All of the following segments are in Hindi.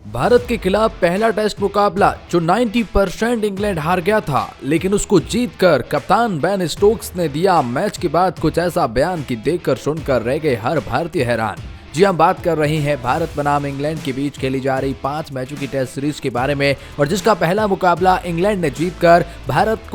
भारत के खिलाफ पहला टेस्ट मुकाबला जो 90% इंग्लैंड हार गया था, लेकिन उसको जीतकर कप्तान बेन स्टोक्स ने दिया मैच के बाद कुछ ऐसा बयान कि देखकर सुनकर रह गए हर भारतीय हैरान। जी हम बात कर रहे हैं भारत बनाम इंग्लैंड के बीच खेली जा रही 5 मैचों की टेस्ट सीरीज के बारे में, और जिसका पहला मुकाबला इंग्लैंड ने जीतकर भारत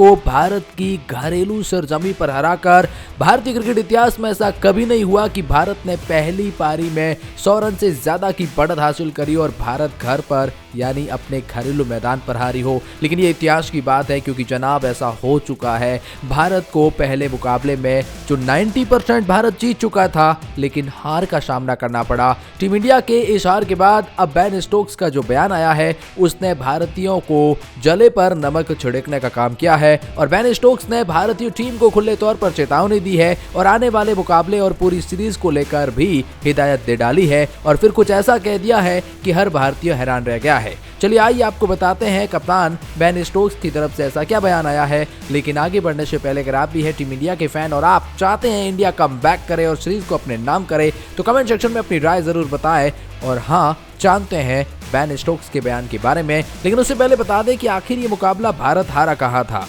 की घरेलू सरजमी पर हराकर भारतीय क्रिकेट इतिहास में ऐसा कभी नहीं हुआ कि भारत ने पहली पारी में 100 रन से ज्यादा की बढ़त हासिल करी और भारत घर पर यानी अपने घरेलू मैदान पर हारी हो। लेकिन ये इतिहास की बात है, क्योंकि जनाब ऐसा हो चुका है। भारत को पहले मुकाबले में जो 90% भारत जीत चुका था, लेकिन हार का सामना करना पड़ा। टीम इंडिया के इस हार के बाद अब बेन स्टोक्स का जो बयान आया है, उसने भारतीयों को जले पर नमक छिड़कने का काम किया है। और बेन स्टोक्स ने भारतीय टीम को खुले तौर पर चेतावनी दी है और आने वाले मुकाबले और पूरी सीरीज को लेकर भी हिदायत दे डाली है, और फिर कुछ ऐसा कह दिया है कि हर भारतीय हैरान रह गया है। चलिए आइए आपको बताते हैं कप्तान बेन स्टोक्स की तरफ से ऐसा क्या बयान आया है। लेकिन आगे बढ़ने से पहले अगर आप भी है टीम इंडिया के फैन और आप चाहते हैं इंडिया कम बैक करे और सीरीज को अपने नाम करे, तो कमेंट सेक्शन में अपनी राय जरूर बताएं। और हाँ, जानते हैं बेन स्टोक्स के बयान के बारे में, लेकिन उससे पहले बता दें कि आखिर ये मुकाबला भारत हारा कहाँ था।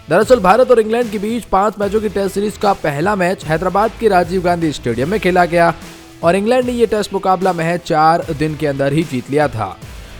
दरअसल भारत और इंग्लैंड के बीच 5 मैचों की टेस्ट सीरीज का पहला मैच हैदराबाद के राजीव गांधी स्टेडियम में खेला गया और इंग्लैंड ने यह टेस्ट मुकाबला महज 4 दिन के अंदर ही जीत लिया था।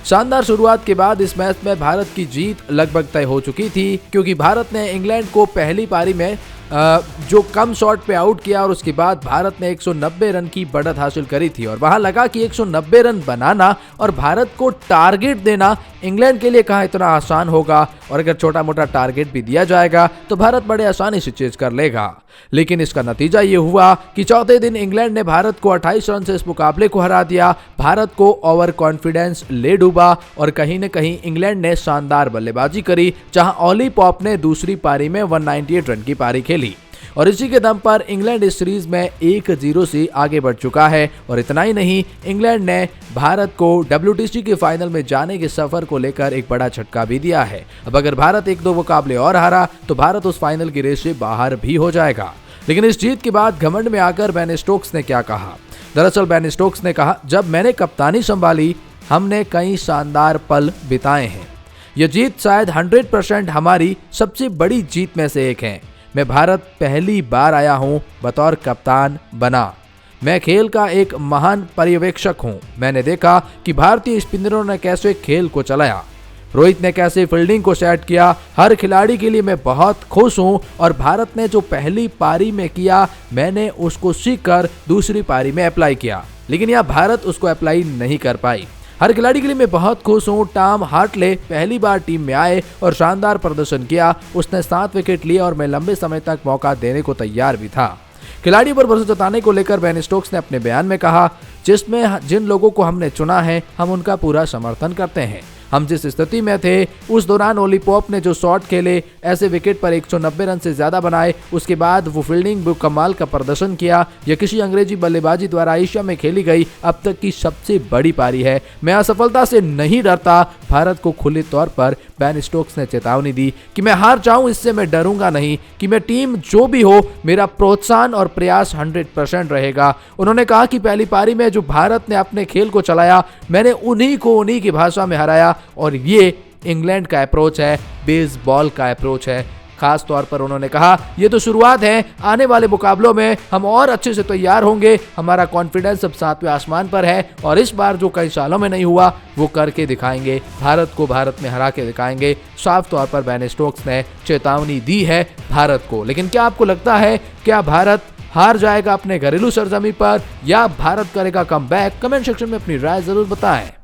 शानदार शुरुआत के बाद इस मैच में भारत की जीत लगभग तय हो चुकी थी, क्योंकि भारत ने इंग्लैंड को पहली पारी में जो कम शॉट पे आउट किया और उसके बाद भारत ने 190 रन की बढ़त हासिल करी थी। और वहां लगा कि 190 रन बनाना और भारत को टारगेट देना इंग्लैंड के लिए कहाँ इतना आसान होगा, और अगर छोटा मोटा टारगेट भी दिया जाएगा तो भारत बड़े आसानी से चेज कर लेगा। लेकिन इसका नतीजा ये हुआ कि चौथे दिन इंग्लैंड ने भारत को 28 रन से इस मुकाबले को हरा दिया। भारत को ओवर कॉन्फिडेंस ले डूबा और कहीं न कहीं इंग्लैंड ने शानदार बल्लेबाजी करी, जहां ओली पॉप ने दूसरी पारी में 198 रन की पारी खेली और इसी के दम पर इंग्लैंड इस सीरीज में 1-0 से आगे बढ़ चुका है। और इतना ही नहीं, इंग्लैंड ने भारत को WTC के फाइनल में जाने के सफर को लेकर एक बड़ा झटका भी दिया है। अब अगर भारत 1-2 मुकाबले और हारा तो भारत उस फाइनल की रेस से बाहर भी हो जाएगा। लेकिन इस जीत के बाद घमंड में आकर बेन स्टोक्स ने क्या कहा। दरअसल बेन स्टोक्स ने कहा, जब मैंने कप्तानी संभाली हमने कई शानदार पल बिताए हैं। यह जीत शायद 100% हमारी सबसे बड़ी जीत में से एक है। मैं भारत पहली बार आया हूं बतौर कप्तान बना। मैं खेल का एक महान पर्यवेक्षक हूं। मैंने देखा कि भारतीय स्पिनरों ने कैसे खेल को चलाया, रोहित ने कैसे फील्डिंग को सेट किया। हर खिलाड़ी के लिए मैं बहुत खुश हूं और भारत ने जो पहली पारी में किया मैंने उसको सीखकर दूसरी पारी में अप्लाई किया, लेकिन यह भारत उसको अप्लाई नहीं कर पाई। हर खिलाड़ी के लिए मैं बहुत खुश हूँ। टॉम हार्टले पहली बार टीम में आए और शानदार प्रदर्शन किया। उसने 7 विकेट लिए और मैं लंबे समय तक मौका देने को तैयार भी था। खिलाड़ियों पर भरोसा जताने को लेकर बेन स्टोक्स ने अपने बयान में कहा, जिन लोगों को हमने चुना है हम उनका पूरा समर्थन करते हैं। हम जिस स्थिति में थे उस दौरान ओली पॉप ने जो शॉट खेले, ऐसे विकेट पर 190 रन से ज्यादा बनाए, उसके बाद वो फील्डिंग भी कमाल का प्रदर्शन किया। यह किसी अंग्रेजी बल्लेबाजी द्वारा एशिया में खेली गई अब तक की सबसे बड़ी पारी है। मैं असफलता से नहीं डरता। भारत को खुले तौर पर बेन स्टोक्स ने चेतावनी दी कि मैं हार जाऊं इससे मैं डरूंगा नहीं, कि मैं टीम जो भी हो मेरा प्रोत्साहन और प्रयास 100% रहेगा। उन्होंने कहा कि पहली पारी में जो भारत ने अपने खेल को चलाया मैंने उन्हीं को उन्हीं की भाषा में हराया, और ये इंग्लैंड का अप्रोच है, बेसबॉल का अप्रोच है। खास तौर पर उन्होंने कहा, ये तो शुरुआत है, आने वाले मुकाबलों में हम और अच्छे से तैयार होंगे। हमारा कॉन्फिडेंस अब 7वें आसमान पर है और इस बार जो कई सालों में नहीं हुआ वो करके दिखाएंगे। भारत को भारत में हरा के दिखाएंगे। साफ तौर पर बेन स्टोक्स ने चेतावनी दी है भारत को। लेकिन क्या आपको लगता है क्या भारत हार जाएगा अपने घरेलू सरजमी पर या भारत करेगा कमबैक? कमेंट सेक्शन में अपनी राय जरूर बताएं।